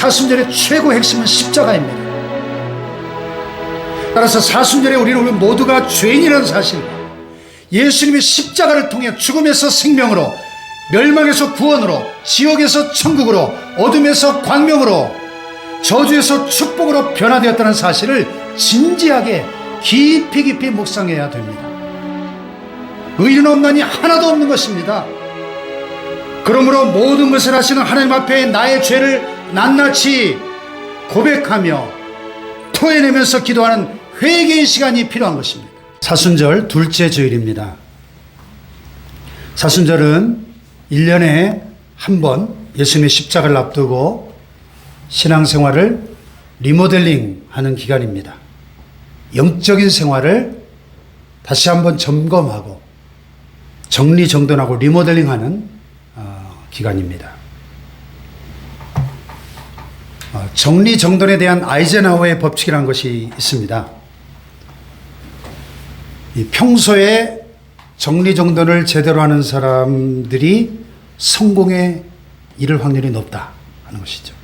사순절의 최고 핵심은 십자가입니다. 따라서 사순절에 우리는 모두가 죄인이라는 사실, 예수님의 십자가를 통해 죽음에서 생명으로, 멸망에서 구원으로, 지옥에서 천국으로, 어둠에서 광명으로, 저주에서 축복으로 변화되었다는 사실을 진지하게 깊이 묵상해야 됩니다. 의인 없나니 하나도 없는 것입니다. 그러므로 모든 것을 하시는 하나님 앞에 나의 죄를 낱낱이 고백하며 토해내면서 기도하는 회개의 시간이 필요한 것입니다. 사순절 둘째 주일입니다. 사순절은 1년에 한 번 예수님의 십자가를 앞두고 신앙생활을 리모델링하는 기간입니다. 영적인 생활을 다시 한번 점검하고 정리정돈하고 리모델링하는 기간입니다. 정리정돈에 대한 아이젠하워의 법칙이라는 것이 있습니다. 평소에 정리정돈을 제대로 하는 사람들이 성공에 이를 확률이 높다 하는 것이죠.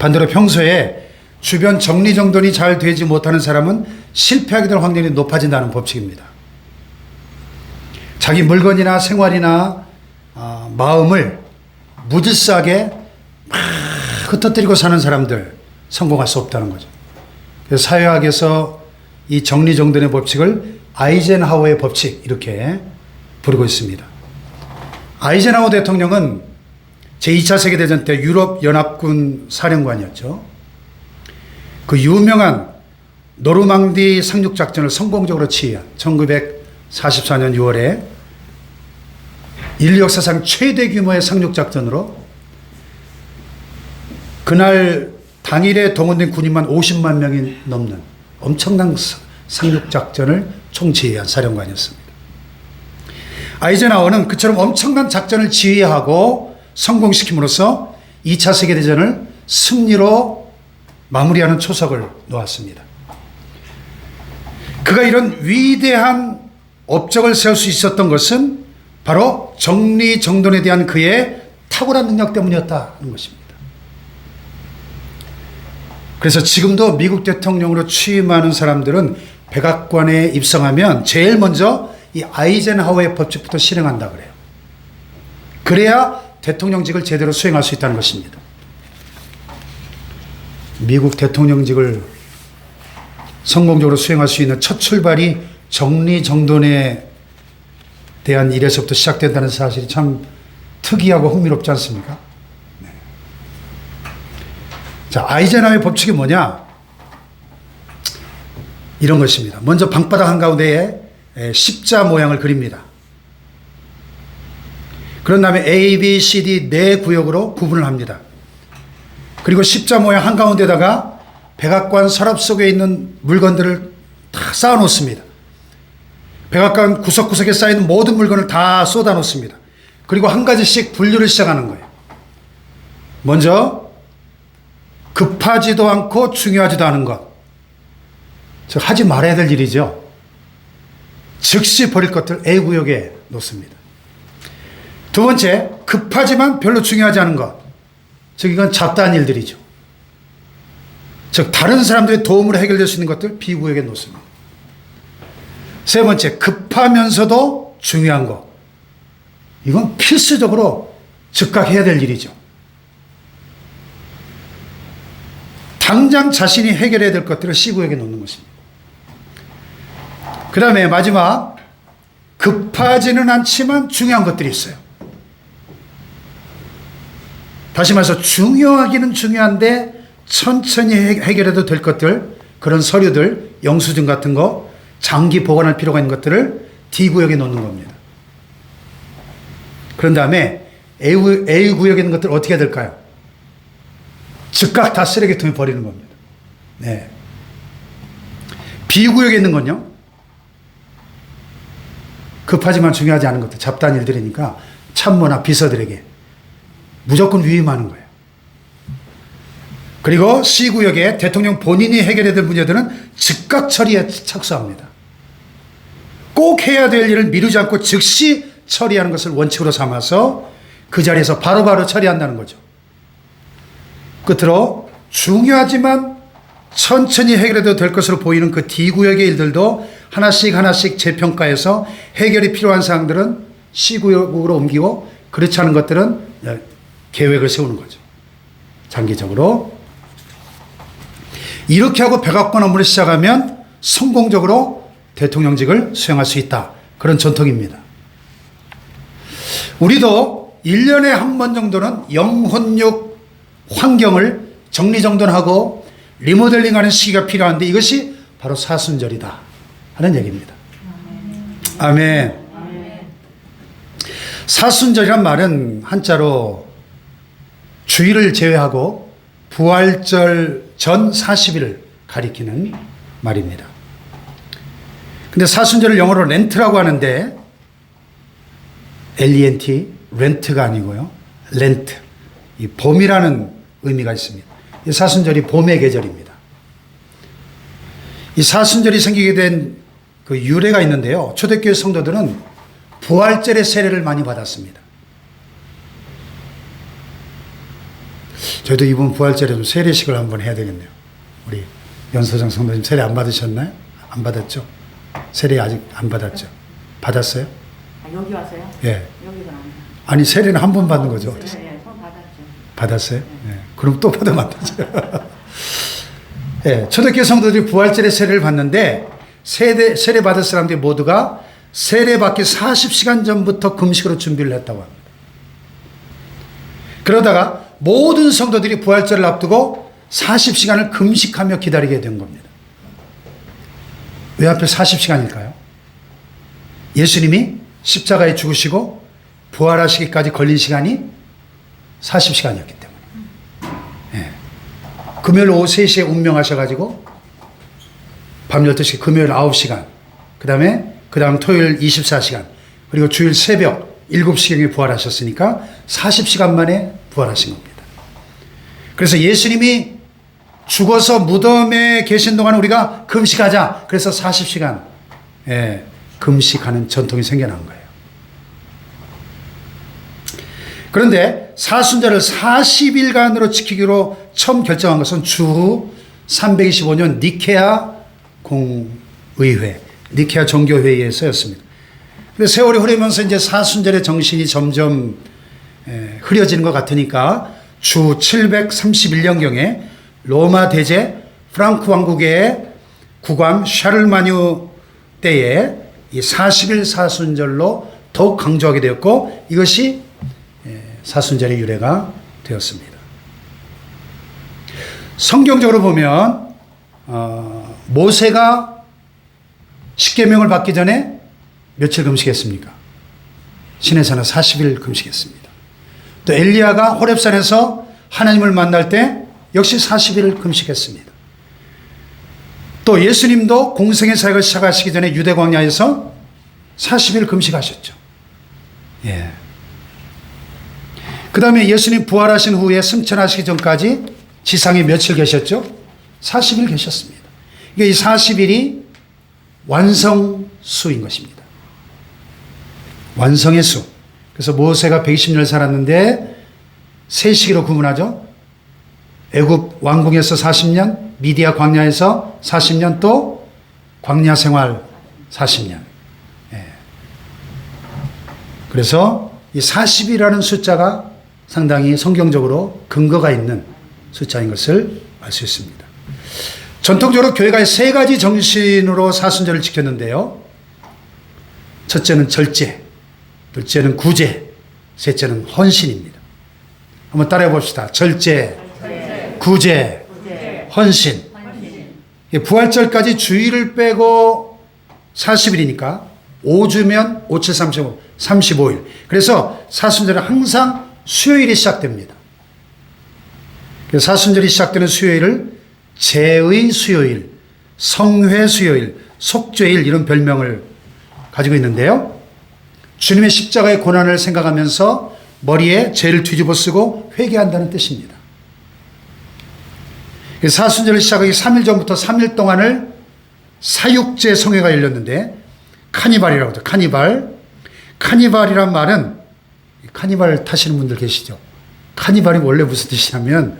반대로 평소에 주변 정리정돈이 잘 되지 못하는 사람은 실패하게 될 확률이 높아진다는 법칙입니다. 자기 물건이나 생활이나 마음을 무질서하게 막 흩어뜨리고 사는 사람들 성공할 수 없다는 거죠. 그래서 사회학에서 이 정리정돈의 법칙을 아이젠하워의 법칙 이렇게 부르고 있습니다. 아이젠하워 대통령은 제2차 세계대전 때 유럽 연합군 사령관이었죠. 그 유명한 노르망디 상륙작전을 성공적으로 치유한 1944년 6월에 인류 역사상 최대 규모의 상륙작전으로 그날 당일에 동원된 군인만 50만 명이 넘는 엄청난 상륙작전을 총지휘한 사령관이었습니다. 아이젠하워는 그처럼 엄청난 작전을 지휘하고 성공시킴으로써 2차 세계대전을 승리로 마무리하는 초석을 놓았습니다. 그가 이런 위대한 업적을 세울 수 있었던 것은 바로 정리정돈에 대한 그의 탁월한 능력 때문이었다는 것입니다. 그래서 지금도 미국 대통령으로 취임하는 사람들은 백악관에 입성하면 제일 먼저 이 아이젠하워의 법칙부터 실행한다 그래요. 그래야 대통령직을 제대로 수행할 수 있다는 것입니다. 미국 대통령직을 성공적으로 수행할 수 있는 첫 출발이 정리정돈에 대한 일에서부터 시작된다는 사실이 참 특이하고 흥미롭지 않습니까? 네. 자, 아이젠하워의 법칙이 뭐냐? 이런 것입니다. 먼저 방바닥 한가운데에 십자 모양을 그립니다. 그런 다음에 A, B, C, D 네 구역으로 구분을 합니다. 그리고 십자 모양 한가운데다가 백악관 서랍 속에 있는 물건들을 다 쌓아 놓습니다. 백악관 구석구석에 쌓이는 모든 물건을 다 쏟아 놓습니다. 그리고 한 가지씩 분류를 시작하는 거예요. 먼저 급하지도 않고 중요하지도 않은 것, 즉 하지 말아야 될 일이죠. 즉시 버릴 것들 A 구역에 놓습니다. 두 번째, 급하지만 별로 중요하지 않은 것, 즉 이건 잡다한 일들이죠. 즉 다른 사람들의 도움으로 해결될 수 있는 것들 B 구역에 놓습니다. 세 번째, 급하면서도 중요한 것, 이건 필수적으로 즉각 해야 될 일이죠. 당장 자신이 해결해야 될 것들을 C 구역에 놓는 것입니다. 그 다음에 마지막, 급하지는 않지만 중요한 것들이 있어요. 다시 말해서 중요하기는 중요한데 천천히 해결해도 될 것들, 그런 서류들, 영수증 같은 거, 장기 보관할 필요가 있는 것들을 D 구역에 놓는 겁니다. 그런 다음에 A 구역에 있는 것들 어떻게 해야 될까요? 즉각 다 쓰레기통에 버리는 겁니다. 네. B 구역에 있는 건요, 급하지만 중요하지 않은 것들, 잡다한 일들이니까 참모나 비서들에게 무조건 위임하는 거예요. 그리고 C 구역에 대통령 본인이 해결해야 될 문제들은 즉각 처리에 착수합니다. 꼭 해야 될 일을 미루지 않고 즉시 처리하는 것을 원칙으로 삼아서 그 자리에서 바로바로 처리한다는 거죠. 끝으로 중요하지만 천천히 해결해도 될 것으로 보이는 그 D구역의 일들도 하나씩 재평가해서 해결이 필요한 사항들은 C구역으로 옮기고 그렇지 않은 것들은 계획을 세우는 거죠. 장기적으로. 이렇게 하고 백악관 업무를 시작하면 성공적으로 대통령직을 수행할 수 있다. 그런 전통입니다. 우리도 1년에 한 번 정도는 영혼육 환경을 정리정돈하고 리모델링하는 시기가 필요한데 이것이 바로 사순절이다 하는 얘기입니다. 아멘. 사순절이란 말은 한자로 주일을 제외하고 부활절 전 40일을 가리키는 말입니다. 근데 사순절을 영어로 렌트라고 하는데 L-E-N-T, 렌트가 아니고요. 렌트, 이 봄이라는 의미가 있습니다. 이 사순절이 봄의 계절입니다. 이 사순절이 생기게 된 그 유래가 있는데요. 초대교회 성도들은 부활절의 세례를 많이 받았습니다. 저희도 이번 부활절에 좀 세례식을 한번 해야 되겠네요. 우리 연소정 성도님 세례 안 받으셨나요? 안 받았죠? 세례 아직 안 받았죠? 받았어요? 여기 와서요? 예. 여기가 아니에요. 아니 세례는 한 번 받는 거죠? 네, 손 받았죠. 받았어요? 네. 그럼 또 받으면 안 되죠. 네, 초대교회 성도들이 부활절에 세례를 받는데 세례 받을 사람들이 모두가 세례 받기 40시간 전부터 금식으로 준비를 했다고 합니다. 그러다가 모든 성도들이 부활절을 앞두고 40시간을 금식하며 기다리게 된 겁니다. 왜 하필 40시간일까요? 예수님이 십자가에 죽으시고 부활하시기까지 걸린 시간이 40시간이었기 때문에. 예. 금요일 오후 3시에 운명하셔가지고 밤 12시 금요일 9시간 그 다음 토요일 24시간 그리고 주일 새벽 7시경에 부활하셨으니까 40시간 만에 부활하신 겁니다. 그래서 예수님이 죽어서 무덤에 계신 동안 우리가 금식하자. 그래서 40시간 금식하는 전통이 생겨난 거예요. 그런데 사순절을 40일간으로 지키기로 처음 결정한 것은 주후 325년 니케아 공의회, 니케아 종교회의에서였습니다. 근데 세월이 흐르면서 이제 사순절의 정신이 점점 흐려지는 것 같으니까 주 731년경에 로마 대제 프랑크 왕국의 국왕 샤를마뉴 때에 이 40일 사순절로 더욱 강조하게 되었고 이것이 사순절의 유래가 되었습니다. 성경적으로 보면 모세가 십계명을 받기 전에 며칠 금식했습니까? 시내산에 40일 금식했습니다. 또 엘리야가 호렙산에서 하나님을 만날 때 역시 40일을 금식했습니다. 또 예수님도 공생의 사역을 시작하시기 전에 유대 광야에서 40일 금식하셨죠. 예. 그 다음에 예수님 부활하신 후에 승천하시기 전까지 지상에 며칠 계셨죠? 40일 계셨습니다. 이 40일이 완성수인 것입니다. 완성의 수. 그래서 모세가 120년을 살았는데 세 시기로 구분하죠. 애굽 왕궁에서 40년, 미디아 광야에서 40년, 또 광야 생활 40년. 그래서 이 40이라는 숫자가 상당히 성경적으로 근거가 있는 숫자인 것을 알 수 있습니다. 전통적으로 교회가 세 가지 정신으로 사순절을 지켰는데요. 첫째는 절제, 둘째는 구제, 셋째는 헌신입니다. 한번 따라해 봅시다. 절제, 구제, 헌신. 부활절까지 주일을 빼고 40일이니까 5주면 5, 7, 35, 35일. 그래서 사순절은 항상 수요일이 시작됩니다. 그래서 사순절이 시작되는 수요일을 제의 수요일, 성회 수요일, 속죄일 이런 별명을 가지고 있는데요. 주님의 십자가의 고난을 생각하면서 머리에 죄를 뒤집어 쓰고 회개한다는 뜻입니다. 사순절을 시작하기 3일 전부터 3일 동안을 사육제 성회가 열렸는데 카니발이라고 하죠. 카니발. 카니발이란 말은 카니발 타시는 분들 계시죠. 카니발이 원래 무슨 뜻이냐면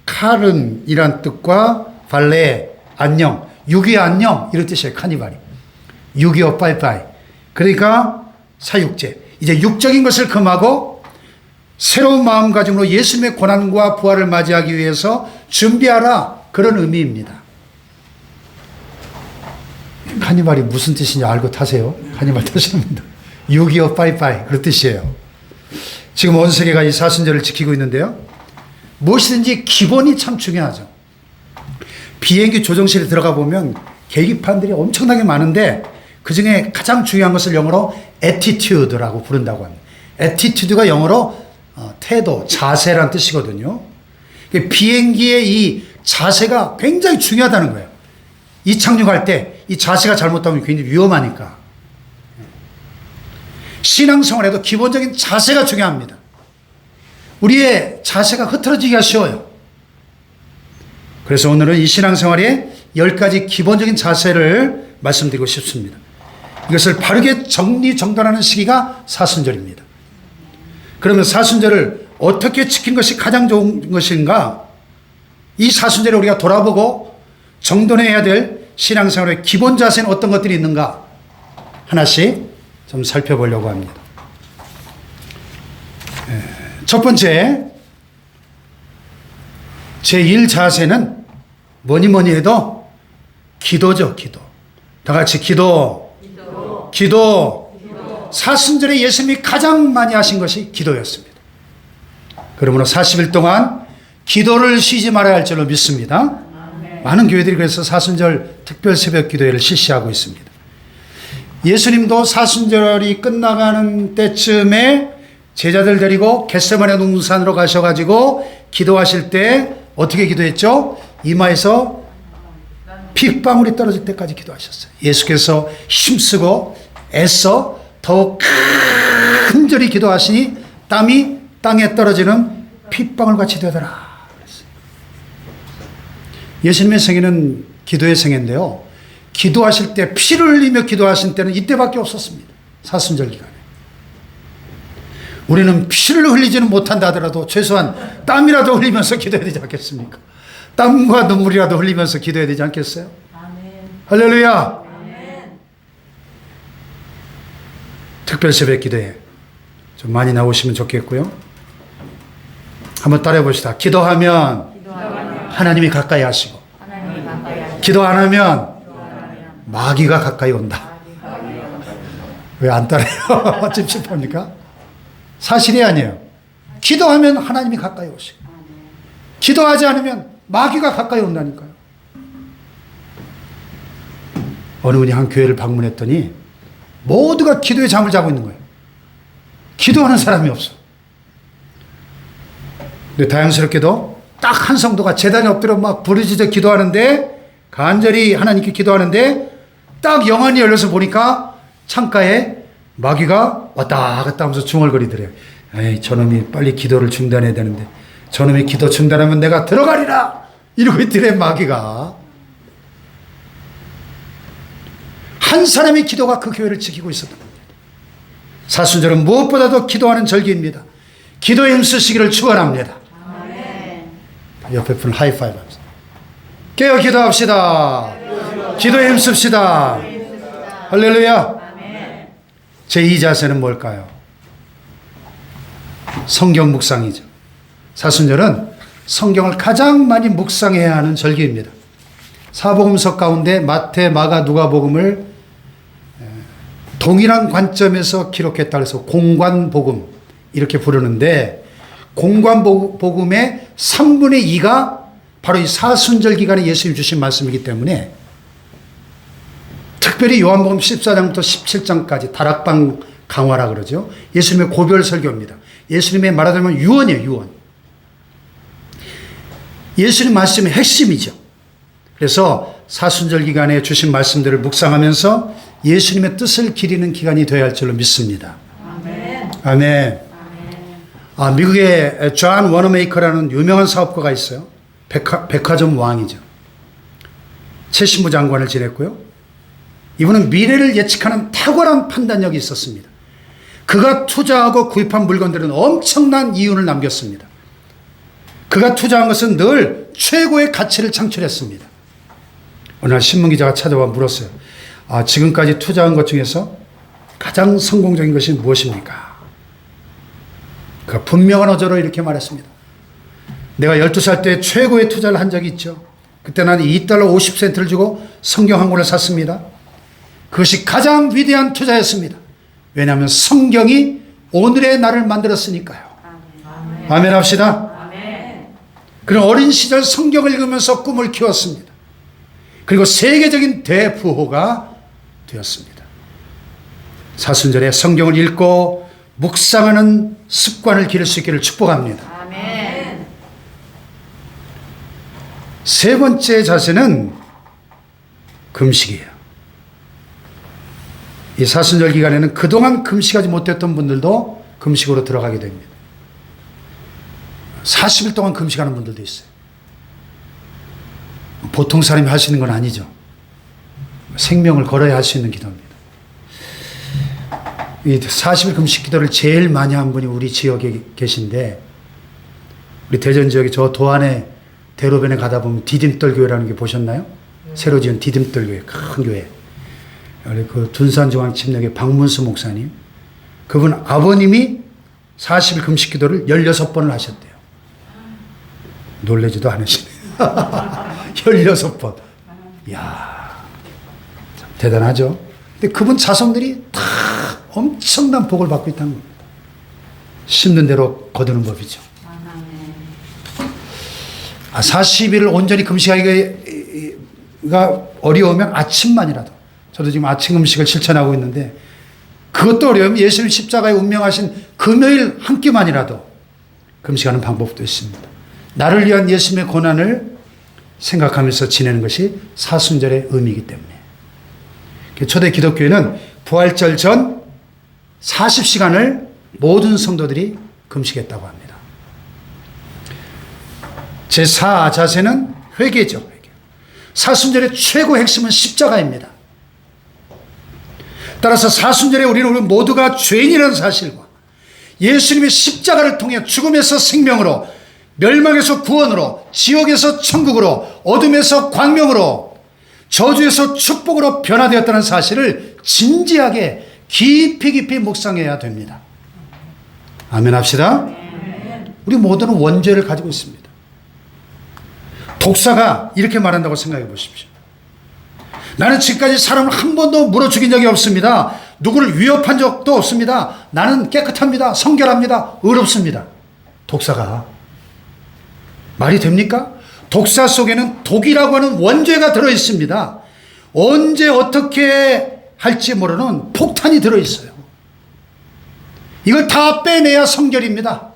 칼은이란 뜻과 발레, 안녕, 6.25 안녕 이런 뜻이에요. 카니발이. 6.25 빠이빠이. 그러니까 사육제. 이제 육적인 것을 금하고 새로운 마음가짐으로 예수님의 고난과 부활을 맞이하기 위해서 준비하라. 그런 의미입니다. 카니발이 무슨 뜻인지 알고 타세요. 카니발 타시는 분들. 6.25 빠이빠이 그런 뜻이에요. 지금 온 세계가 이 사순절을 지키고 있는데요. 무엇이든지 기본이 참 중요하죠. 비행기 조종실에 들어가 보면 계기판들이 엄청나게 많은데 그중에 가장 중요한 것을 영어로 attitude라고 부른다고 합니다. attitude가 영어로 태도, 자세란 뜻이거든요. 비행기의 이 자세가 굉장히 중요하다는 거예요. 이 착륙할 때 이 자세가 잘못하면 굉장히 위험하니까. 신앙생활에도 기본적인 자세가 중요합니다. 우리의 자세가 흐트러지기가 쉬워요. 그래서 오늘은 이 신앙생활의 10가지 기본적인 자세를 말씀드리고 싶습니다. 이것을 바르게 정리정돈하는 시기가 사순절입니다. 그러면 사순절을 어떻게 지킨 것이 가장 좋은 것인가? 이 사순절에 우리가 돌아보고 정돈해야 될 신앙생활의 기본 자세는 어떤 것들이 있는가? 하나씩 좀 살펴보려고 합니다. 첫 번째, 제1 자세는 뭐니 해도 기도죠, 기도. 다 같이 기도. 사순절에 예수님이 가장 많이 하신 것이 기도였습니다. 그러므로 40일 동안 기도를 쉬지 말아야 할 줄로 믿습니다. 많은 교회들이 그래서 사순절 특별 새벽 기도회를 실시하고 있습니다. 예수님도 사순절이 끝나가는 때쯤에 제자들 데리고 겟세마네 동산으로 가셔가지고 기도하실 때 어떻게 기도했죠? 이마에서 핏방울이 떨어질 때까지 기도하셨어요. 예수께서 힘쓰고 애써 더욱 간절히 기도하시니 땀이 땅에 떨어지는 핏방울같이 되더라. 예수님의 생애는 기도의 생애인데요. 기도하실 때 피를 흘리며 기도하신 때는 이때밖에 없었습니다. 사순절 기간에. 우리는 피를 흘리지는 못한다 하더라도 최소한 땀이라도 흘리면서 기도해야 되지 않겠습니까? 땀과 눈물이라도 흘리면서 기도해야 되지 않겠어요? 아멘. 할렐루야. 아멘. 특별 새벽 기도회 좀 많이 나오시면 좋겠고요. 한번 따라해 봅시다. 기도하면 하나님이 가까이 하시고 기도 안 하면 마귀가 가까이 온다. 왜 안 따라해요? 찝찝합니까? 사실이 아니에요. 기도하면 하나님이 가까이 오시고 기도하지 않으면 마귀가 가까이 온다니까요. 어느 분이 한 교회를 방문했더니 모두가 기도에 잠을 자고 있는 거예요. 기도하는 사람이 없어. 근데 다행스럽게도 딱 한 성도가 제단에 엎드려 막 부르짖어 기도하는데 간절히 하나님께 기도하는데 딱 영안이 열려서 보니까 창가에 마귀가 왔다 갔다 하면서 중얼거리더래요. 에이, 저놈이 빨리 기도를 중단해야 되는데 저놈이 기도 중단하면 내가 들어가리라 이러고 있더래. 마귀가. 한 사람의 기도가 그 교회를 지키고 있었던 겁니다. 사순절은 무엇보다도 기도하는 절기입니다. 기도에 힘쓰시기를 축원합니다. 옆에 분 하이파이브 합시다. 깨어 기도합시다. 기도에 힘씁시다. 할렐루야. 제2 자세는 뭘까요? 성경 묵상이죠. 사순절은 성경을 가장 많이 묵상해야 하는 절기입니다. 사복음서 가운데 마태, 마가, 누가복음을 동일한 관점에서 기록했다 해서 공관복음 이렇게 부르는데 공관복음의 3분의 2가 바로 이 사순절 기간에 예수님 주신 말씀이기 때문에 특별히 요한복음 14장부터 17장까지 다락방 강화라 그러죠. 예수님의 고별 설교입니다. 예수님의 말하자면 유언이에요. 유언. 예수님 말씀의 핵심이죠. 그래서 사순절 기간에 주신 말씀들을 묵상하면서 예수님의 뜻을 기리는 기간이 되어야 할 줄로 믿습니다. 아멘. 아멘. 미국의 존 워너메이커라는 유명한 사업가가 있어요. 백화점 왕이죠. 최신부 장관을 지냈고요. 이분은 미래를 예측하는 탁월한 판단력이 있었습니다. 그가 투자하고 구입한 물건들은 엄청난 이윤을 남겼습니다. 그 그가 투자한 것은 늘 최고의 가치를 창출했습니다. 어느 날 신문기자가 찾아와 물었어요. 지금까지 투자한 것 중에서 가장 성공적인 것이 무엇입니까? 그가 분명한 어조로 이렇게 말했습니다. 내가 12살 때 최고의 투자를 한 적이 있죠. 그때 나는 $2 50센트를 주고 성경 한 권을 샀습니다. 그것이 가장 위대한 투자였습니다. 왜냐하면 성경이 오늘의 나를 만들었으니까요. 아멘 합시다. 그는 어린 시절 성경을 읽으면서 꿈을 키웠습니다. 그리고 세계적인 대부호가 되었습니다. 사순절에 성경을 읽고 묵상하는 습관을 기를 수 있기를 축복합니다. 아멘. 세 번째 자세는 금식이에요. 이 사순절 기간에는 그동안 금식하지 못했던 분들도 금식으로 들어가게 됩니다. 40일 동안 금식하는 분들도 있어요. 보통 사람이 할 수 있는 건 아니죠. 생명을 걸어야 할 수 있는 기도입니다. 이 40일 금식 기도를 제일 많이 한 분이 우리 지역에 계신데, 우리 대전 지역에 저 도안에 대로변에 가다 보면 디딤돌 교회라는 게 보셨나요? 새로 지은 디딤돌 교회, 큰 교회. 그 둔산중앙 침략의 박문수 목사님, 그분 아버님이 40일 금식 기도를 16번을 하셨대요. 놀라지도 않으시네. 16번. 이야, 참 대단하죠. 근데 그분 자손들이 다 엄청난 복을 받고 있다는 겁니다. 심는 대로 거두는 법이죠. 40일을 온전히 금식하기가 어려우면 아침만이라도, 저도 지금 아침 금식을 실천하고 있는데, 그것도 어려우면 예수님 십자가에 운명하신 금요일 한 끼만이라도 금식하는 방법도 있습니다. 나를 위한 예수님의 고난을 생각하면서 지내는 것이 사순절의 의미이기 때문에. 초대 기독교회는 부활절 전 40시간을 모든 성도들이 금식했다고 합니다. 제4자세는 회개죠. 회개. 사순절의 최고 핵심은 십자가입니다. 따라서 사순절에 우리는 모두가 죄인이라는 사실과 예수님의 십자가를 통해 죽음에서 생명으로, 멸망에서 구원으로, 지옥에서 천국으로, 어둠에서 광명으로, 저주에서 축복으로 변화되었다는 사실을 진지하게 깊이 묵상해야 됩니다. 아멘 합시다. 우리 모두는 원죄를 가지고 있습니다. 독사가 이렇게 말한다고 생각해 보십시오. 나는 지금까지 사람을 한 번도 물어 죽인 적이 없습니다. 누구를 위협한 적도 없습니다. 나는 깨끗합니다. 성결합니다. 의롭습니다. 독사가 말이 됩니까? 독사 속에는 독이라고 하는 원죄가 들어있습니다. 언제 어떻게 할지 모르는 폭탄이 들어있어요. 이걸 다 빼내야 성결입니다.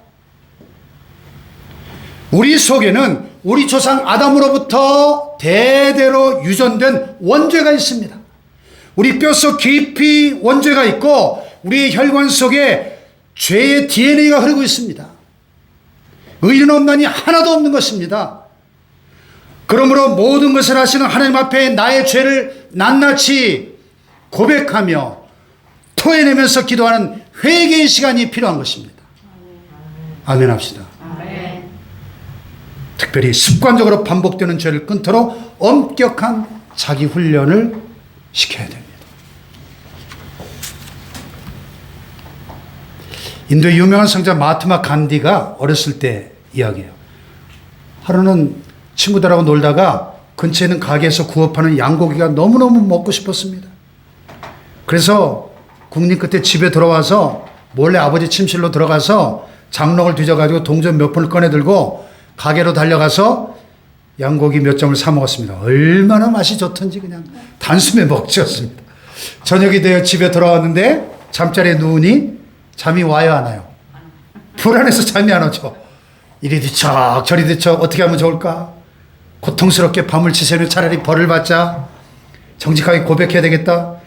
우리 속에는 우리 조상 아담으로부터 대대로 유전된 원죄가 있습니다. 우리 뼛속 깊이 원죄가 있고 우리 혈관 속에 죄의 DNA가 흐르고 있습니다. 의인 없나니 하나도 없는 것입니다. 그러므로 모든 것을 하시는 하나님 앞에 나의 죄를 낱낱이 고백하며 토해내면서 기도하는 회개의 시간이 필요한 것입니다. 아멘 합시다. 아멘. 특별히 습관적으로 반복되는 죄를 끊도록 엄격한 자기 훈련을 시켜야 됩니다. 인도의 유명한 성자 마하트마 간디가 어렸을 때 이야기예요. 하루는 친구들하고 놀다가 근처에 있는 가게에서 구워 파는 양고기가 너무너무 먹고 싶었습니다. 그래서 국립 끝에 집에 들어와서 몰래 아버지 침실로 들어가서 장롱을 뒤져가지고 동전 몇 푼을 꺼내 들고 가게로 달려가서 양고기 몇 점을 사 먹었습니다. 얼마나 맛이 좋던지 그냥 단숨에 먹지었습니다. 저녁이 되어 집에 돌아왔는데 잠자리에 누우니 잠이 와요 안 와요? 불안해서 잠이 안 오죠. 이리 뒤척 저리 뒤척 어떻게 하면 좋을까? 고통스럽게 밤을 지새면 차라리 벌을 받자. 정직하게 고백해야 되겠다.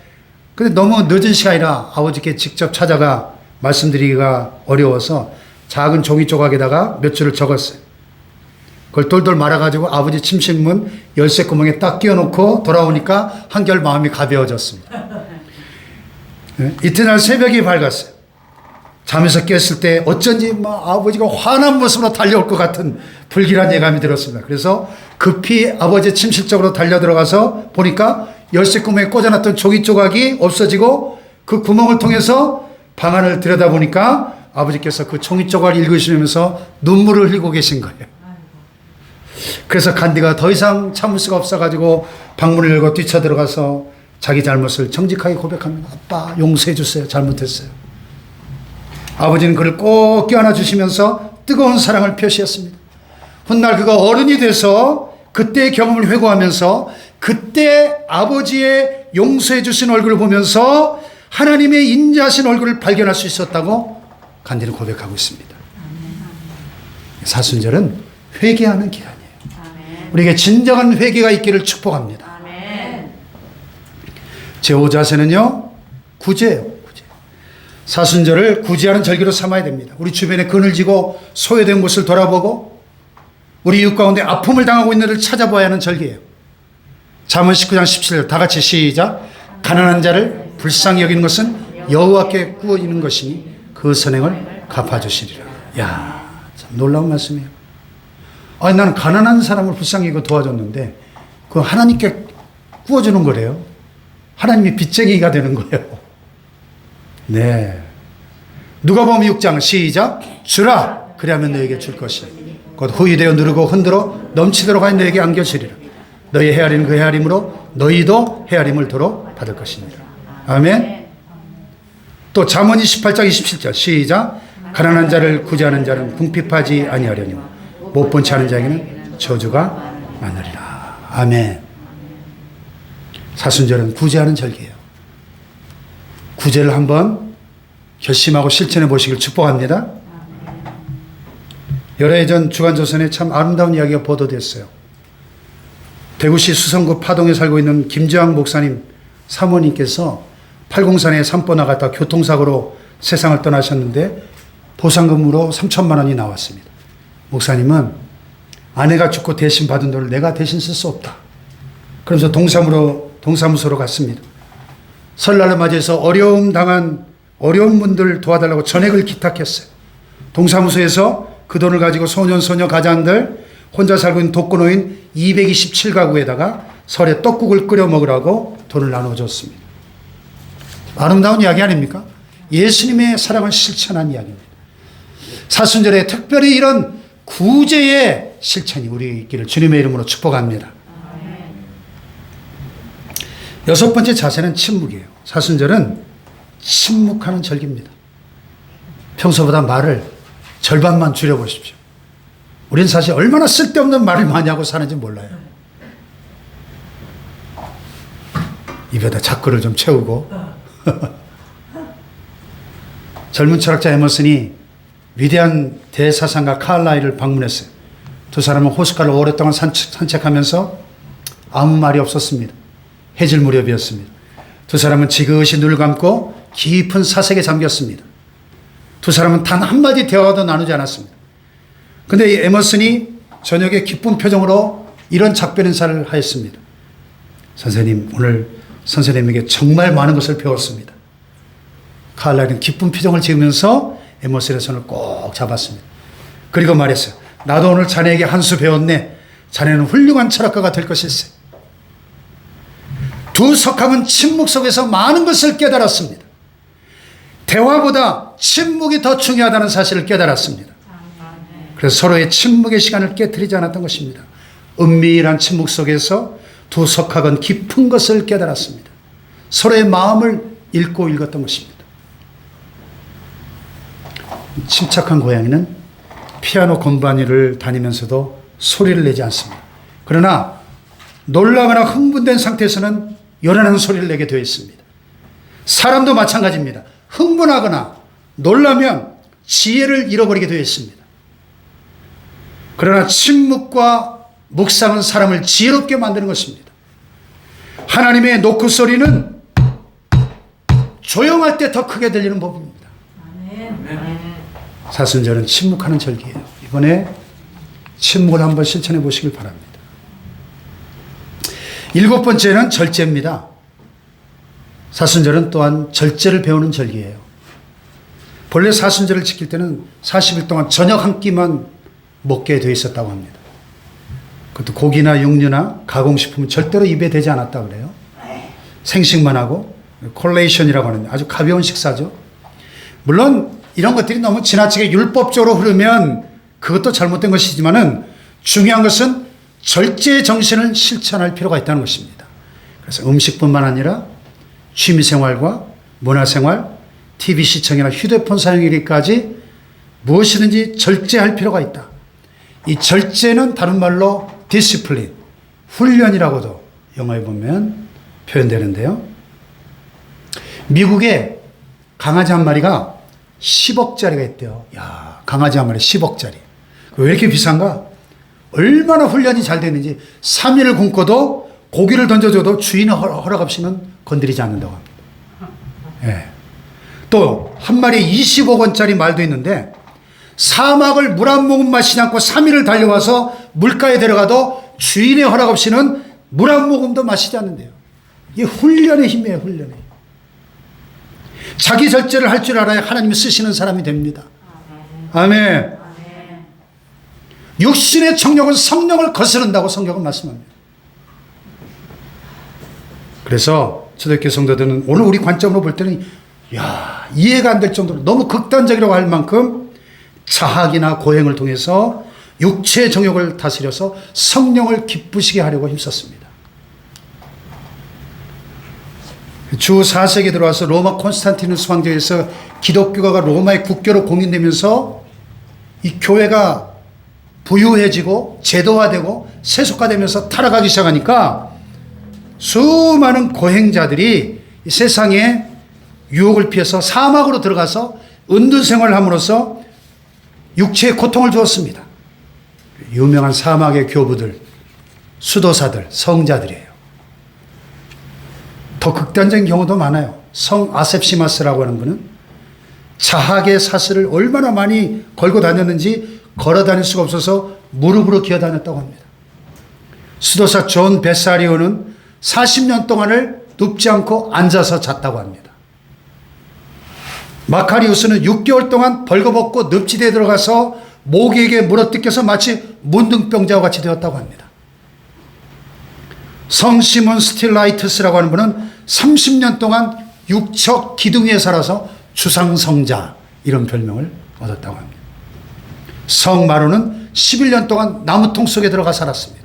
근데 너무 늦은 시간이라 아버지께 직접 찾아가 말씀드리기가 어려워서 작은 종이 조각에다가 몇 줄을 적었어요. 그걸 돌돌 말아가지고 아버지 침실문 열쇠 구멍에 딱 끼워놓고 돌아오니까 한결 마음이 가벼워졌습니다. 이튿날 새벽이 밝았어요. 잠에서 깼을 때 어쩐지 막 아버지가 화난 모습으로 달려올 것 같은 불길한 예감이 들었습니다. 그래서 급히 아버지 침실 쪽으로 달려 들어가서 보니까 열쇠 구멍에 꽂아놨던 종이 조각이 없어지고 그 구멍을 통해서 방 안을 들여다보니까 아버지께서 그 종이 조각을 읽으시면서 눈물을 흘리고 계신 거예요. 그래서 간디가 더 이상 참을 수가 없어가지고 방문을 열고 뛰쳐들어가서 자기 잘못을 정직하게 고백합니다. 아빠 용서해 주세요. 잘못했어요. 아버지는 그를 꼭 껴안아 주시면서 뜨거운 사랑을 표시했습니다. 훗날 그가 어른이 돼서 그때의 경험을 회고하면서 그때 아버지의 용서해 주신 얼굴을 보면서 하나님의 인자하신 얼굴을 발견할 수 있었다고 간디는 고백하고 있습니다. 사순절은 회개하는 기간이에요. 우리에게 진정한 회개가 있기를 축복합니다. 제5자세는요, 구제예요. 구제. 사순절을 구제하는 절기로 삼아야 됩니다. 우리 주변에 그늘지고 소외된 곳을 돌아보고 우리 이웃 가운데 아픔을 당하고 있는 이를 찾아봐야 하는 절기예요. 잠언 19장 17절 다 같이 시작. 가난한 자를 불쌍히 여기는 것은 여호와께 구원이는 것이니 그 선행을 갚아주시리라. 야, 참 놀라운 말씀이에요. 아니, 나는 가난한 사람을 불쌍히 여기고 도와줬는데 그 하나님께 구워주는 거래요. 하나님이 빚쟁이가 되는 거예요. 네. 누가복음 6장 시작. 주라 그리하면 너에게 줄 것이니 곧 후이되어 누르고 흔들어 넘치도록 하여 너에게 안겨주리라. 너희 헤아리는 그 헤아림으로 너희도 헤아림을 도로 받을 것이니라. 아멘. 또 잠언 28장 27절 시작. 가난한 자를 구제하는 자는 궁핍하지 아니하려니 못 본 채 하는 자에게는 저주가 많으리라. 아멘. 사순절은 구제하는 절기예요. 구제를 한번 결심하고 실천해 보시길 축복합니다. 여러 해 전 주간조선에 참 아름다운 이야기가 보도됐어요. 대구시 수성구 파동에 살고 있는 김재왕 목사님 사모님께서 팔공산에 산보 나갔다 교통사고로 세상을 떠나셨는데 보상금으로 3천만 원이 나왔습니다. 목사님은 아내가 죽고 대신 받은 돈을 내가 대신 쓸 수 없다. 그러면서 동사무소로 갔습니다. 설날을 맞이해서 어려움 당한 어려운 분들 도와달라고 전액을 기탁했어요. 동사무소에서 그 돈을 가지고 소년, 소녀, 가장들 혼자 살고 있는 독거노인 227가구에다가 설에 떡국을 끓여 먹으라고 돈을 나눠줬습니다. 아름다운 이야기 아닙니까? 예수님의 사랑을 실천한 이야기입니다. 사순절에 특별히 이런 구제의 실천이 우리 있기를 주님의 이름으로 축복합니다. 여섯 번째 자세는 침묵이에요. 사순절은 침묵하는 절기입니다. 평소보다 말을 절반만 줄여보십시오. 우리는 사실 얼마나 쓸데없는 말을 많이 하고 사는지 몰라요. 입에다 잡글을 좀 채우고 젊은 철학자 에머슨이 위대한 대사상가 칼라일을 방문했어요. 두 사람은 호숫가를 오랫동안 산책하면서 아무 말이 없었습니다. 해질 무렵이었습니다. 두 사람은 지그시 눈을 감고 깊은 사색에 잠겼습니다. 두 사람은 단 한마디 대화도 나누지 않았습니다. 근데 에머슨이 저녁에 기쁜 표정으로 이런 작별 인사를 하였습니다. 선생님, 오늘 선생님에게 정말 많은 것을 배웠습니다. 칼라일은 기쁜 표정을 지으면서 에머슨의 손을 꼭 잡았습니다. 그리고 말했어요. 나도 오늘 자네에게 한 수 배웠네. 자네는 훌륭한 철학가가 될 것일세. 두 석학은 침묵 속에서 많은 것을 깨달았습니다. 대화보다 침묵이 더 중요하다는 사실을 깨달았습니다. 그래서 서로의 침묵의 시간을 깨트리지 않았던 것입니다. 은밀한 침묵 속에서 두 석학은 깊은 것을 깨달았습니다. 서로의 마음을 읽고 읽었던 것입니다. 침착한 고양이는 피아노 건반위를 다니면서도 소리를 내지 않습니다. 그러나 놀라거나 흥분된 상태에서는 요란한 소리를 내게 되어 있습니다. 사람도 마찬가지입니다. 흥분하거나 놀라면 지혜를 잃어버리게 되어 있습니다. 그러나 침묵과 묵상은 사람을 지혜롭게 만드는 것입니다. 하나님의 노크 소리는 조용할 때 더 크게 들리는 법입니다. 사순절은 침묵하는 절기예요. 이번에 침묵을 한번 실천해 보시길 바랍니다. 일곱 번째는 절제입니다. 사순절은 또한 절제를 배우는 절기예요. 본래 사순절을 지킬 때는 40일 동안 저녁 한 끼만 먹게 되어 있었다고 합니다. 그것도 고기나 육류나 가공식품은 절대로 입에 대지 않았다 그래요. 생식만 하고 콜레이션이라고 하는 아주 가벼운 식사죠. 물론 이런 것들이 너무 지나치게 율법적으로 흐르면 그것도 잘못된 것이지만은 중요한 것은 절제 정신을 실천할 필요가 있다는 것입니다. 그래서 음식뿐만 아니라 취미생활과 문화생활, TV 시청이나 휴대폰 사용일까지 무엇이든지 절제할 필요가 있다. 이 절제는 다른 말로 디시플린, 훈련이라고도 영어에 보면 표현되는데요. 미국에 강아지 한 마리가 10억짜리가 있대요. 야, 강아지 한 마리 10억짜리. 왜 이렇게 비싼가? 얼마나 훈련이 잘 되는지 3일을 굶고도 고기를 던져줘도 주인의 허락 없이는 건드리지 않는다고 합니다. 예. 또 한 마리에 20억 원짜리 말도 있는데 사막을 물 한 모금 마시지 않고 3일을 달려와서 물가에 데려가도 주인의 허락 없이는 물 한 모금도 마시지 않는데요. 이게 훈련의 힘이에요. 훈련의 힘. 자기 절제를 할 줄 알아야 하나님이 쓰시는 사람이 됩니다. 아멘. 육신의 정욕은 성령을 거스른다고 성경은 말씀합니다. 그래서 초대교회 성도들은 오늘 우리 관점으로 볼 때는 이해가 안 될 정도로 너무 극단적이라고 할 만큼 자학이나 고행을 통해서 육체의 정욕을 다스려서 성령을 기쁘시게 하려고 힘썼습니다. 주 4세기에 들어와서 로마 콘스탄티누스 황제에서 기독교가 로마의 국교로 공인되면서 이 교회가 부유해지고 제도화되고 세속화되면서 타락하기 시작하니까 수많은 고행자들이 이 세상에 유혹을 피해서 사막으로 들어가서 은둔 생활을 함으로써 육체의 고통을 주었습니다. 유명한 사막의 교부들, 수도사들, 성자들이에요. 더 극단적인 경우도 많아요. 성 아셉시마스라고 하는 분은 자학의 사슬을 얼마나 많이 걸고 다녔는지 걸어 다닐 수가 없어서 무릎으로 기어 다녔다고 합니다. 수도사 존 베사리오는 40년 동안을 눕지 않고 앉아서 잤다고 합니다. 마카리우스는 6개월 동안 벌거벗고 늪지대에 들어가서 모기에게 물어뜯겨서 마치 문둥병자와 같이 되었다고 합니다. 성 시몬 스틸라이트스라고 하는 분은 30년 동안 육척 기둥 위에 살아서 주상성자 이런 별명을 얻었다고 합니다. 성 마루는 11년 동안 나무통 속에 들어가 살았습니다.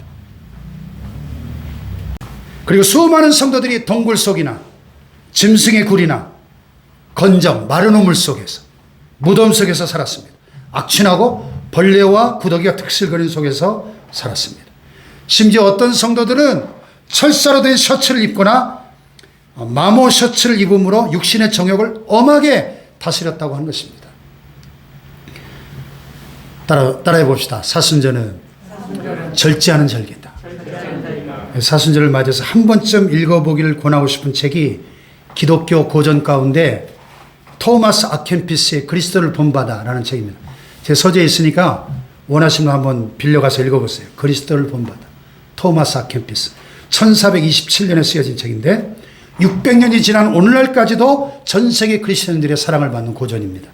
그리고 수많은 성도들이 동굴 속이나 짐승의 굴이나 건정, 마른 우물 속에서 무덤 속에서 살았습니다. 악취나고 벌레와 구더기가 득실거리는 속에서 살았습니다. 심지어 어떤 성도들은 철사로 된 셔츠를 입거나 마모 셔츠를 입음으로 육신의 정욕을 엄하게 다스렸다고 하는 것입니다. 따라해 봅시다. 사순절은 절제하는 절기다. 사순절을 맞아서 한 번쯤 읽어보기를 권하고 싶은 책이 기독교 고전 가운데 토마스 아켄피스의 그리스도를 본받아라는 책입니다. 제 서재에 있으니까 원하시면 한번 빌려가서 읽어보세요. 그리스도를 본받아. 토마스 아켄피스. 1427년에 쓰여진 책인데 600년이 지난 오늘날까지도 전 세계 그리스도인들의 사랑을 받는 고전입니다.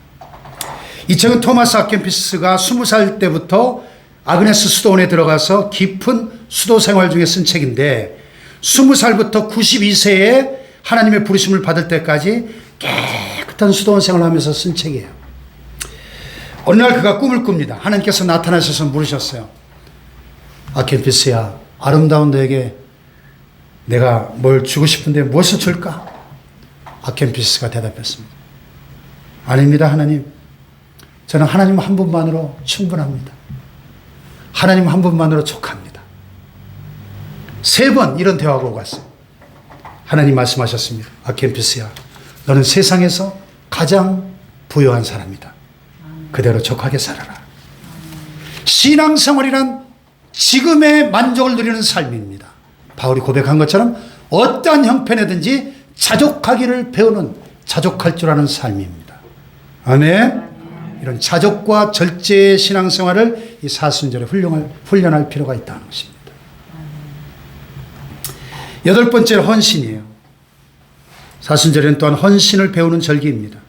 이 책은 토마스 아켄피스가 20살 때부터 아그네스 수도원에 들어가서 깊은 수도 생활 중에 쓴 책인데 20살부터 92세에 하나님의 부르심을 받을 때까지 깨끗한 수도원 생활을 하면서 쓴 책이에요. 어느 날 그가 꿈을 꿉니다. 하나님께서 나타나셔서 물으셨어요. 아켄피스야, 아름다운 너에게 내가 뭘 주고 싶은데 무엇을 줄까? 아켄피스가 대답했습니다. 아닙니다, 하나님. 저는 하나님 한 분만으로 충분합니다. 하나님 한 분만으로 족합니다. 3번 이런 대화가 오고 갔어요. 하나님 말씀하셨습니다. 아켄피스야, 너는 세상에서 가장 부유한 사람이다. 그대로 족하게 살아라. 신앙생활이란 지금의 만족을 누리는 삶입니다. 바울이 고백한 것처럼 어떠한 형편에든지 자족하기를 배우는 자족할 줄 아는 삶입니다. 아멘. 이런 자족과 절제의 신앙생활을 이 사순절에 훈련할 필요가 있다는 것입니다. 8번째는 헌신이에요. 사순절에는 또한 헌신을 배우는 절기입니다.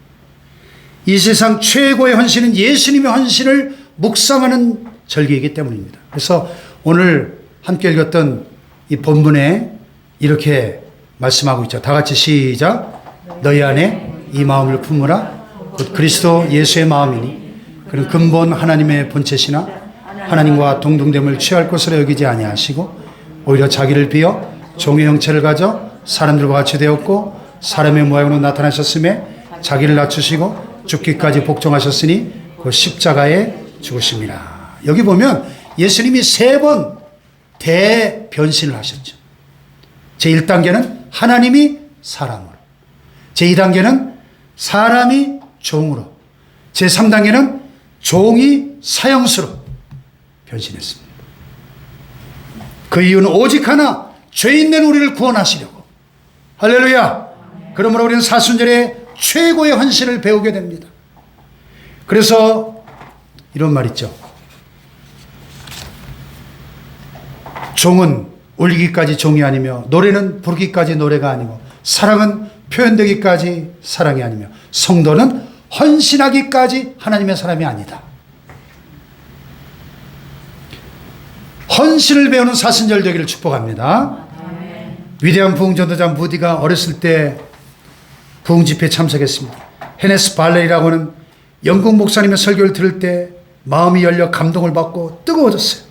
이 세상 최고의 헌신은 예수님의 헌신을 묵상하는 절기이기 때문입니다. 그래서 오늘 함께 읽었던 이 본문에 이렇게 말씀하고 있죠. 다 같이 시작. 너희 안에 이 마음을 품으라. 곧 그리스도 예수의 마음이니 그는 근본 하나님의 본체시나 하나님과 동등됨을 취할 것으로 여기지 아니하시고 오히려 자기를 비어 종의 형체를 가져 사람들과 같이 되었고 사람의 모양으로 나타나셨음에 자기를 낮추시고 죽기까지 복종하셨으니 그 십자가에 죽으심이라. 여기 보면 예수님이 3번 대변신을 하셨죠. 제1단계는 하나님이 사람으로, 제2단계는 사람이 종으로, 제3단계는 종이 사형수로 변신했습니다. 그 이유는 오직 하나, 죄인된 우리를 구원하시려고. 할렐루야. 그러므로 우리는 사순절에 최고의 헌신을 배우게 됩니다. 그래서 이런 말 있죠. 종은 울기까지 종이 아니며 노래는 부르기까지 노래가 아니고 사랑은 표현되기까지 사랑이 아니며 성도는 헌신하기까지 하나님의 사람이 아니다. 헌신을 배우는 사순절 되기를 축복합니다. 위대한 부흥전도자 무디가 어렸을 때 부흥집회에 참석했습니다. 헤네스 발레리라고 하는 영국 목사님의 설교를 들을 때 마음이 열려 감동을 받고 뜨거워졌어요.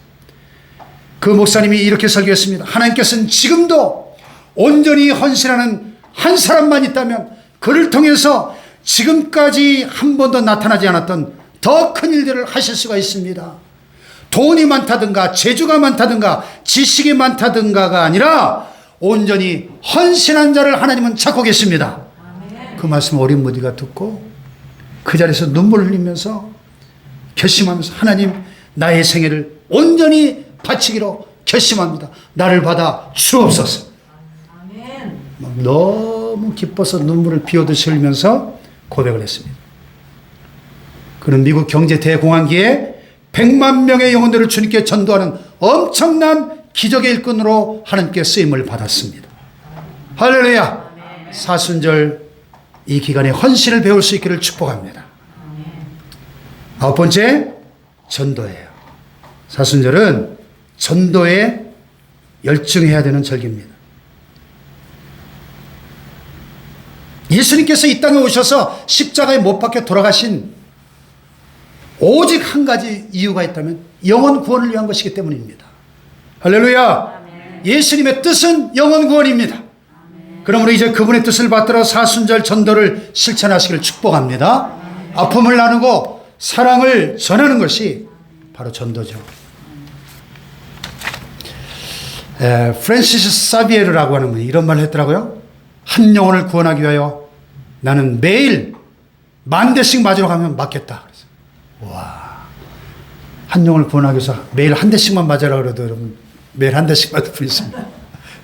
그 목사님이 이렇게 설교했습니다. 하나님께서는 지금도 온전히 헌신하는 한 사람만 있다면 그를 통해서 지금까지 한 번도 나타나지 않았던 더 큰 일들을 하실 수가 있습니다. 돈이 많다든가 재주가 많다든가 지식이 많다든가가 아니라 온전히 헌신한 자를 하나님은 찾고 계십니다. 그 말씀 어린 무디가 듣고 그 자리에서 눈물을 흘리면서 결심하면서 하나님 나의 생애를 온전히 바치기로 결심합니다. 나를 받아 주옵소서. 너무 기뻐서 눈물을 비오듯이 흘리면서 고백을 했습니다. 그는 미국 경제 대공황기에 100만 명의 영혼들을 주님께 전도하는 엄청난 기적의 일꾼으로 하나님께 쓰임을 받았습니다. 할렐루야. 사순절 이 기간에 헌신을 배울 수 있기를 축복합니다. 9번째, 전도예요. 사순절은 전도에 열중해야 되는 절기입니다. 예수님께서 이 땅에 오셔서 십자가에 못 박혀 돌아가신 오직 한 가지 이유가 있다면 영혼 구원을 위한 것이기 때문입니다. 할렐루야. 예수님의 뜻은 영혼 구원입니다. 그러므로 이제 그분의 뜻을 받들어 사순절 전도를 실천하시기를 축복합니다. 아픔을 나누고 사랑을 전하는 것이 바로 전도죠. 프랜시스 사비에르라고 하는 분이 이런 말을 했더라고요. 한 영혼을 구원하기 위하여 나는 매일 10,000대씩 맞으러 가면 맞겠다. 그래서 와, 한 영혼을 구원하기 위해서 매일 1대씩만 맞으라 그래도 여러분 매일 1대씩 맞을 분 있습니다.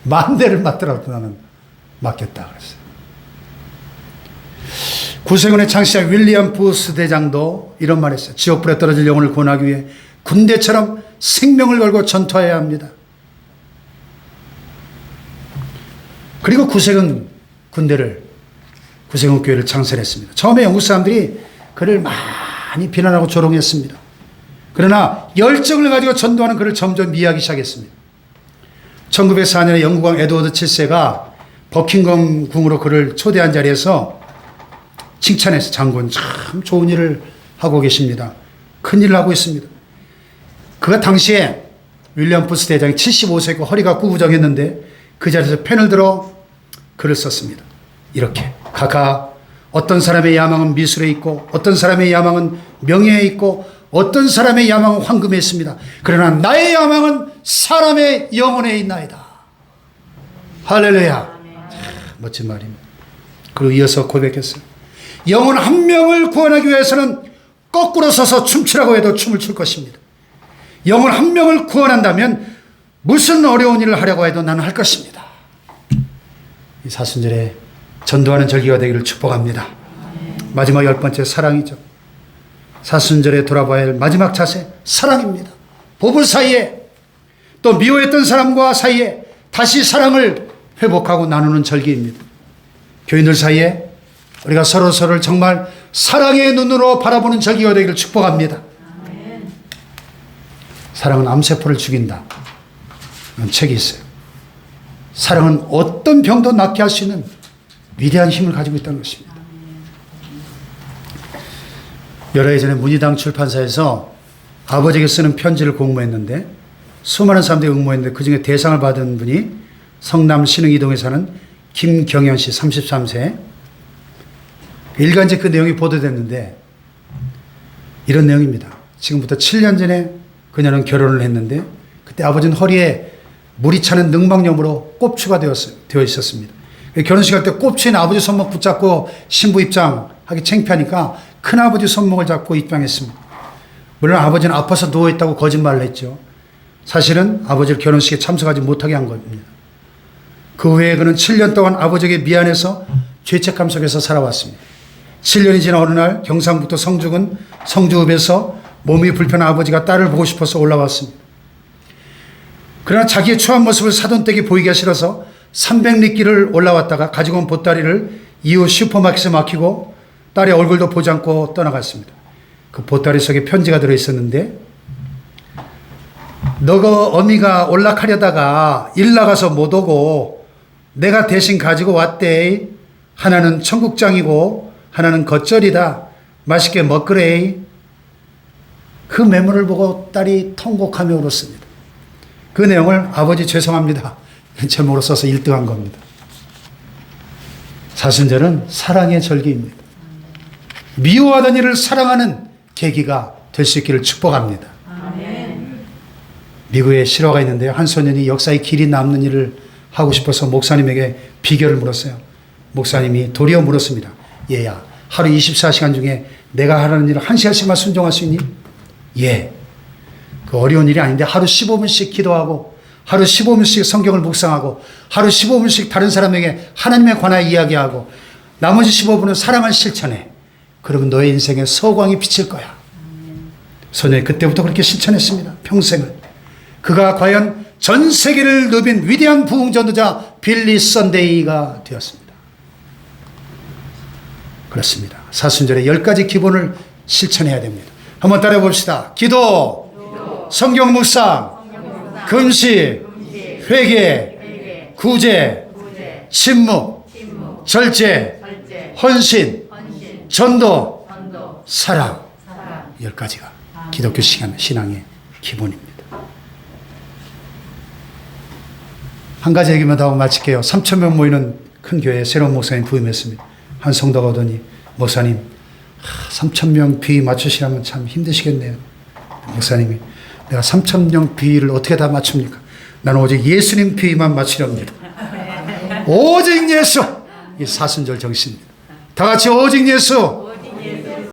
10,000대를 맞더라도 나는 맞겠다 그랬어요. 구세군의 창시자 윌리엄 부스 대장도 이런 말 했어요. 지옥불에 떨어질 영혼을 구원하기 위해 군대처럼 생명을 걸고 전투해야 합니다. 그리고 구세군 교회를 창설했습니다. 처음에 영국 사람들이 그를 많이 비난하고 조롱했습니다. 그러나 열정을 가지고 전도하는 그를 점점 이해하기 시작했습니다. 1904년에 영국 왕 에드워드 7세가 버킹엄 궁으로 그를 초대한 자리에서 칭찬해서 장군 참 좋은 일을 하고 계십니다. 큰 일을 하고 있습니다. 그가 당시에 윌리엄 부스 대장이 75세고 허리가 구부정했는데 그 자리에서 펜을 들어 글을 썼습니다. 이렇게 각각 어떤 사람의 야망은 미술에 있고 어떤 사람의 야망은 명예에 있고 어떤 사람의 야망은 황금에 있습니다. 그러나 나의 야망은 사람의 영혼에 있나이다. 할렐루야. 멋진 말입니다. 그리고 이어서 고백했어요. 영혼 한 명을 구원하기 위해서는 거꾸로 서서 춤추라고 해도 춤을 출 것입니다. 영혼 한 명을 구원한다면 무슨 어려운 일을 하려고 해도 나는 할 것입니다. 이 사순절에 전도하는 절기가 되기를 축복합니다. 마지막 10번째 사랑이죠. 사순절에 돌아봐야 할 마지막 자세 사랑입니다. 부부 사이에 또 미워했던 사람과 사이에 다시 사랑을 회복하고 나누는 절기입니다. 교인들 사이에 우리가 서로서로를 정말 사랑의 눈으로 바라보는 절기가 되기를 축복합니다. 사랑은 암세포를 죽인다. 그런 책이 있어요. 사랑은 어떤 병도 낫게 할 수 있는 위대한 힘을 가지고 있다는 것입니다. 여러 해 전에 문희당 출판사에서 아버지에게 쓰는 편지를 공모했는데 수많은 사람들이 응모했는데 그중에 대상을 받은 분이 성남 신흥이동에 사는 김경현 씨 33세. 일간지 그 내용이 보도됐는데 이런 내용입니다. 지금부터 7년 전에 그녀는 결혼을 했는데 그때 아버지는 허리에 물이 차는 능막염으로 꼽추가 되어 있었습니다. 결혼식 할 때 꼽추인 아버지 손목 붙잡고 신부 입장하기 창피하니까 큰아버지 손목을 잡고 입장했습니다. 물론 아버지는 아파서 누워있다고 거짓말을 했죠. 사실은 아버지를 결혼식에 참석하지 못하게 한 겁니다. 그 후에 그는 7년 동안 아버지에게 미안해서 죄책감 속에서 살아왔습니다. 7년이 지난 어느 날 경상북도 성주군 성주읍에서 몸이 불편한 아버지가 딸을 보고 싶어서 올라왔습니다. 그러나 자기의 추한 모습을 사돈댁에 보이기가 싫어서 300리길을 올라왔다가 가지고 온 보따리를 이웃 슈퍼마켓에 맡기고 딸의 얼굴도 보지 않고 떠나갔습니다. 그 보따리 속에 편지가 들어있었는데 너가 어미가 올락하려다가 일 나가서 못 오고 내가 대신 가지고 왔대. 하나는 청국장이고 하나는 겉절이다. 맛있게 먹으래. 그 메모를 보고 딸이 통곡하며 울었습니다. 그 내용을 아버지 죄송합니다 제목으로 써서 1등한 겁니다. 사순절은 사랑의 절기입니다. 미워하던 일을 사랑하는 계기가 될 수 있기를 축복합니다. 미국에 실화가 있는데요. 한 소년이 역사의 길이 남는 일을 하고 싶어서 목사님에게 비결을 물었어요. 목사님이 도리어 물었습니다. 얘야, 하루 24시간 중에 내가 하라는 일을 1시간씩만 순종할 수 있니? 예. 그 어려운 일이 아닌데 하루 15분씩 기도하고 하루 15분씩 성경을 묵상하고 하루 15분씩 다른 사람에게 하나님에 관하여 이야기하고 나머지 15분은 사랑을 실천해. 그러면 너의 인생에 서광이 비칠 거야. 소년이 그때부터 그렇게 실천했습니다. 평생을. 그가 과연 전 세계를 누빈 위대한 부흥전도자 빌리 선데이가 되었습니다. 그렇습니다. 사순절의 10가지 기본을 실천해야 됩니다. 한번 따라해 봅시다. 기도, 성경 묵상, 금식, 회개, 구제, 침묵, 절제, 헌신, 전도, 사랑. 10가지가 기독교 신앙의 기본입니다. 한 가지 얘기만 더 하고 마칠게요. 3,000명 모이는 큰 교회에 새로운 목사님 부임했습니다. 한 성도가 오더니 목사님 3,000명 비위 맞추시라면 참 힘드시겠네요. 목사님이 내가 3,000명 비위를 어떻게 다 맞춥니까? 나는 오직 예수님 비위만 맞추렵니다. 오직 예수. 이 사순절 정신입니다. 다 같이 오직 예수.